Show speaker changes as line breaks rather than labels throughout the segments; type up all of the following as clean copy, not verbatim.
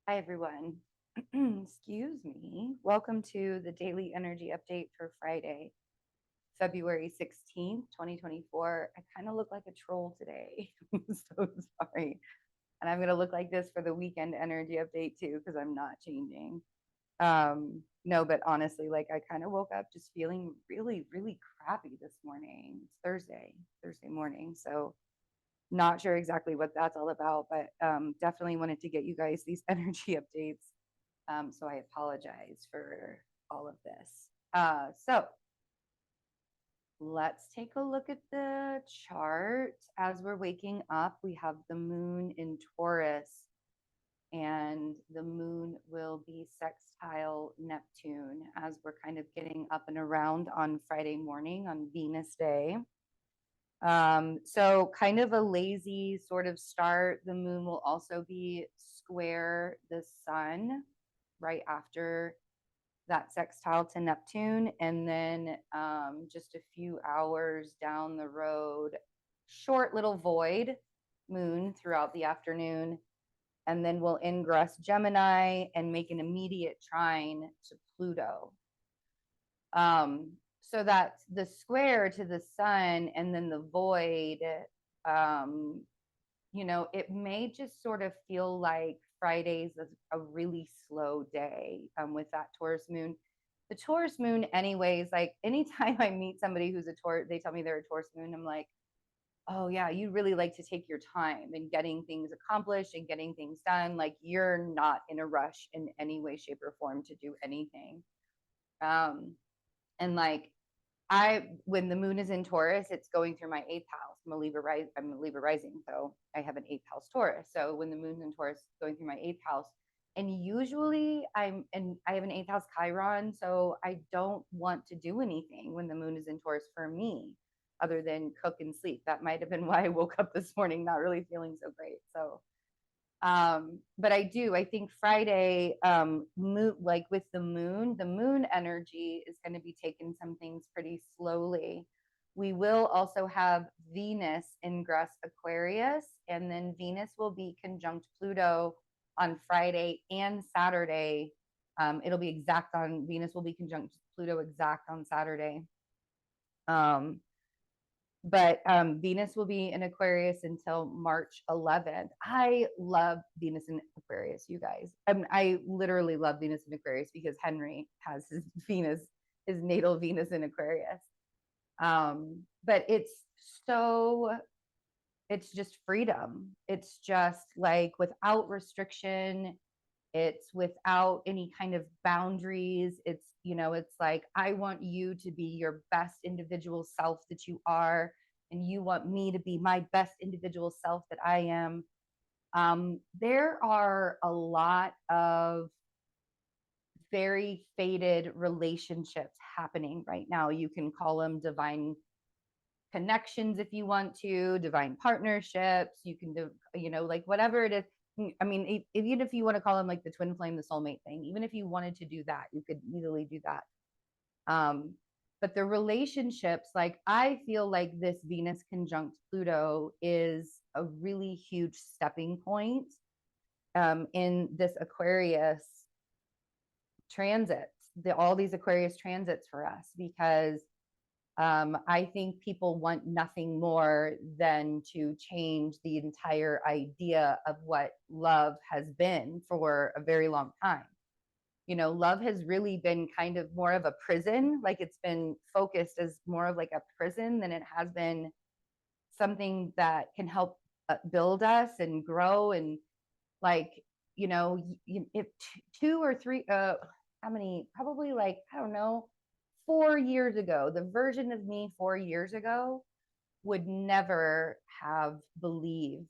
Hi, everyone. Excuse me. Welcome to the daily energy update for Friday, February 16th, 2024. I kind of look like a troll today. I'm so sorry. And I'm going to look like this for the weekend energy update too, because I'm not changing. No, but honestly, like I kind of woke up just feeling really, really crappy this morning. It's Thursday morning. So not sure exactly what that's all about, but definitely wanted to get you guys these energy updates. So I apologize for all of this. So let's take a look at the chart. As we're waking up, we have the moon in Taurus, and the moon will be sextile Neptune as we're kind of getting up and around on Friday morning on Venus Day. So kind of a lazy sort of start. The moon will also be square the sun right after that sextile to Neptune. And then just a few hours down the road, short little void moon throughout the afternoon. And then we'll ingress Gemini and make an immediate trine to Pluto. So that's the square to the sun and then the void. um it may just sort of feel like Friday's a really slow day with that Taurus moon. The Taurus moon, anyways, like anytime I meet somebody who's a Taurus, they tell me they're a Taurus moon, I'm like, oh yeah, you really like to take your time in getting things accomplished and getting things done. Like you're not in a rush in any way, shape, or form to do anything. And like when the moon is in Taurus, it's going through my eighth house. I'm a Libra rising, so I have an eighth house Taurus. So when the moon's in Taurus, it's going through my eighth house, and usually I have an eighth house Chiron, so I don't want to do anything when the moon is in Taurus for me, other than cook and sleep. That might have been why I woke up this morning not really feeling so great. So but I think Friday, like with the moon energy is going to be taking some things pretty slowly. We will also have Venus ingress Aquarius, and then Venus will be conjunct Pluto on Friday and Saturday. It'll be exact on Venus will be conjunct Pluto exact on Saturday. But Venus will be in Aquarius until March 11th. I love Venus in Aquarius, you guys. I literally love Venus in Aquarius because Henry has his natal Venus in Aquarius. But it's just freedom. It's just like without restriction. It's without any kind of boundaries. It's like, I want you to be your best individual self that you are, and you want me to be my best individual self that I am. There are a lot of very faded relationships happening right now. You can call them divine connections if you want to, divine partnerships. You can do, like whatever it is. I mean, even if you want to call them like the twin flame, the soulmate thing, even if you wanted to do that, you could easily do that. But the relationships, like I feel like this Venus conjunct Pluto is a really huge stepping point in this Aquarius transits, all these Aquarius transits for us, because I think people want nothing more than to change the entire idea of what love has been for a very long time. Love has really been kind of more of a prison. Like it's been focused as more of like a prison than it has been something that can help build us and grow. And like, if two or three, how many, probably like, I don't know, 4 years ago, the version of me 4 years ago would never have believed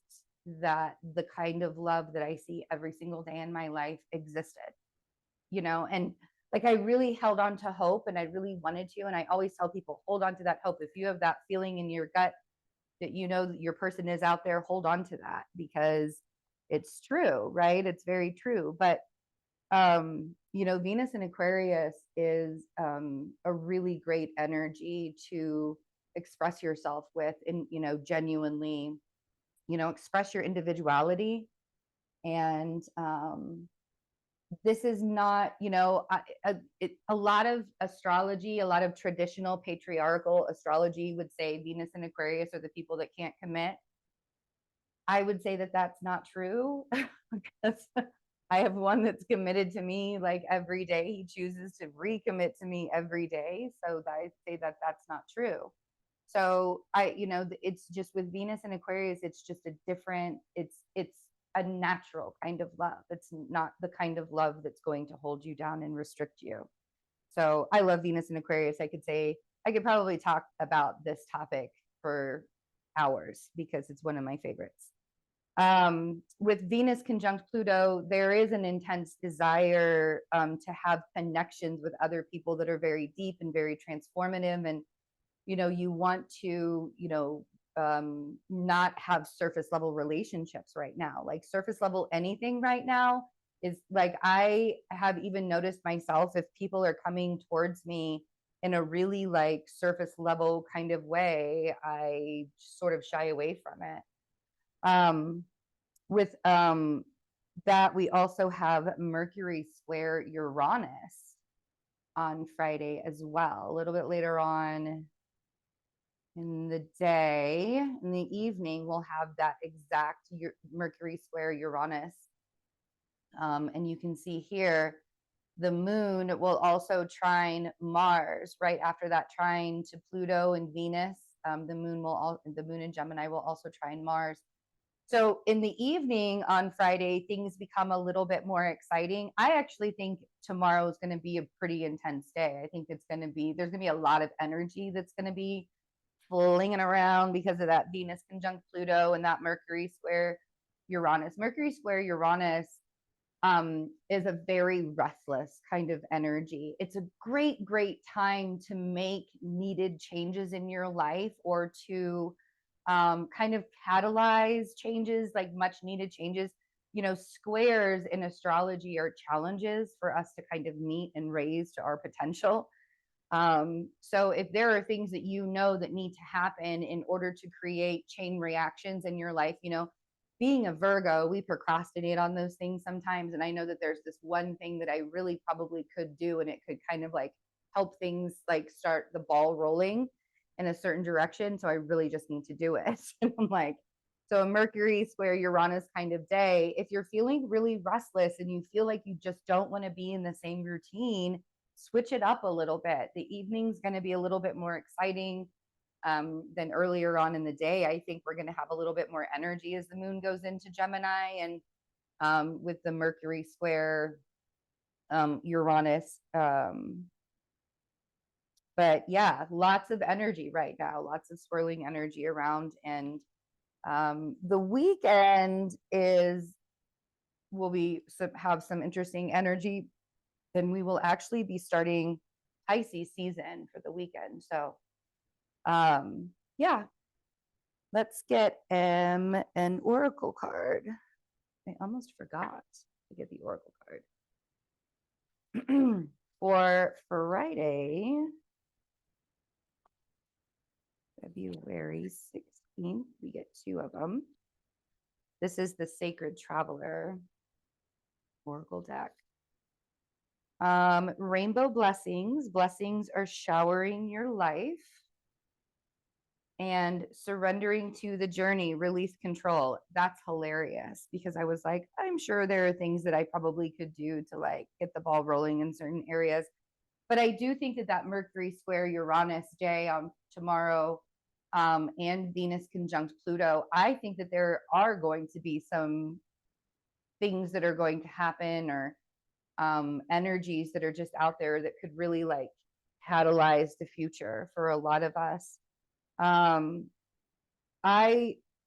that the kind of love that I see every single day in my life existed, and like I really held on to hope and I really wanted to. And I always tell people, hold on to that hope. If you have that feeling in your gut that that your person is out there, hold on to that, because it's true, right? It's very true. But Venus in Aquarius is a really great energy to express yourself with, and genuinely express your individuality. And this is not, a lot of astrology, a lot of traditional patriarchal astrology would say Venus and Aquarius are the people that can't commit. I would say that that's not true because I have one that's committed to me like every day. He chooses to recommit to me every day. So I say that that's not true. So it's just with Venus and Aquarius, it's just a different, it's a natural kind of love. It's not the kind of love that's going to hold you down and restrict you. So I love Venus and Aquarius. I could probably talk about this topic for hours because it's one of my favorites. With Venus conjunct Pluto, there is an intense desire to have connections with other people that are very deep and very transformative. And, you want to, not have surface level relationships right now. Like surface level anything right now is like, I have even noticed myself, if people are coming towards me in a really like surface level kind of way, I sort of shy away from it. With that, we also have Mercury square Uranus on Friday as well. A little bit later on in the day, in the evening, we'll have that exact Mercury square Uranus. And you can see here, the moon will also trine Mars right after that trine to Pluto and Venus. The moon in Gemini will also trine Mars. So in the evening on Friday, things become a little bit more exciting. I actually think tomorrow is going to be a pretty intense day. I think there's going to be a lot of energy that's going to be flinging around because of that Venus conjunct Pluto and that Mercury square Uranus. Mercury square Uranus is a very restless kind of energy. It's a great, great time to make needed changes in your life, or to kind of catalyze changes, like much needed changes. Squares in astrology are challenges for us to kind of meet and raise to our potential. So if there are things that that need to happen in order to create chain reactions in your life, being a Virgo, we procrastinate on those things sometimes. And I know that there's this one thing that I really probably could do, and it could kind of like help things like start the ball rolling in a certain direction. So I really just need to do it. And I'm like, so a Mercury square Uranus kind of day, if you're feeling really restless and you feel like you just don't want to be in the same routine, switch it up a little bit. The evening's going to be a little bit more exciting than earlier on in the day. I think we're going to have a little bit more energy as the moon goes into Gemini, and with the Mercury square Uranus. But yeah, lots of energy right now, lots of swirling energy around. And the weekend will have some interesting energy. Then we will actually be starting Pisces season for the weekend. So yeah, let's get an oracle card. I almost forgot to get the oracle card. For Friday, February 16th, we get two of them. This is the Sacred Traveler oracle deck. Rainbow blessings. Blessings are showering your life. And surrendering to the journey, release control. That's hilarious, because I was like, I'm sure there are things that I probably could do to like get the ball rolling in certain areas. But I do think that Mercury square Uranus day on tomorrow, and Venus conjunct Pluto, I think that there are going to be some things that are going to happen, or energies that are just out there that could really like catalyze the future for a lot of us.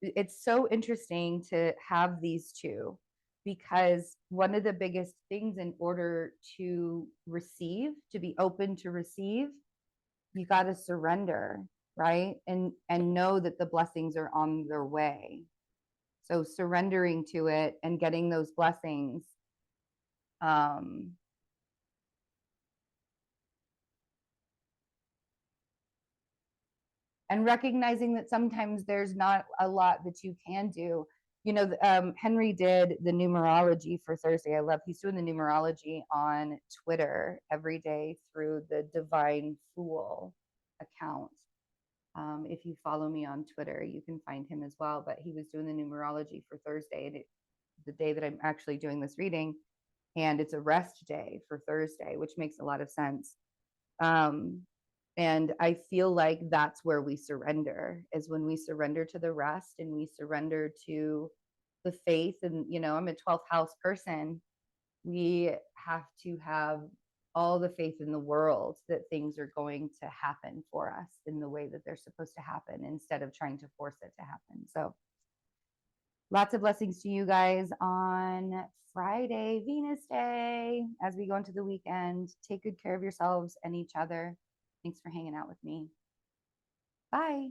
It's so interesting to have these two, because one of the biggest things, in order to receive, to be open to receive, you got to surrender, right? And know that the blessings are on their way. So surrendering to it and getting those blessings. And recognizing that sometimes there's not a lot that you can do. Henry did the numerology for Thursday. He's doing the numerology on Twitter every day through the Divine Fool account. If you follow me on Twitter, you can find him as well. But he was doing the numerology for Thursday, and the day that I'm actually doing this reading, and it's a rest day for Thursday, which makes a lot of sense. And I feel like that's where we surrender, is when we surrender to the rest and we surrender to the faith. And, I'm a 12th house person. We have to have all the faith in the world that things are going to happen for us in the way that they're supposed to happen, instead of trying to force it to happen. So lots of blessings to you guys on Friday, Venus Day, as we go into the weekend. Take good care of yourselves and each other. Thanks for hanging out with me. Bye.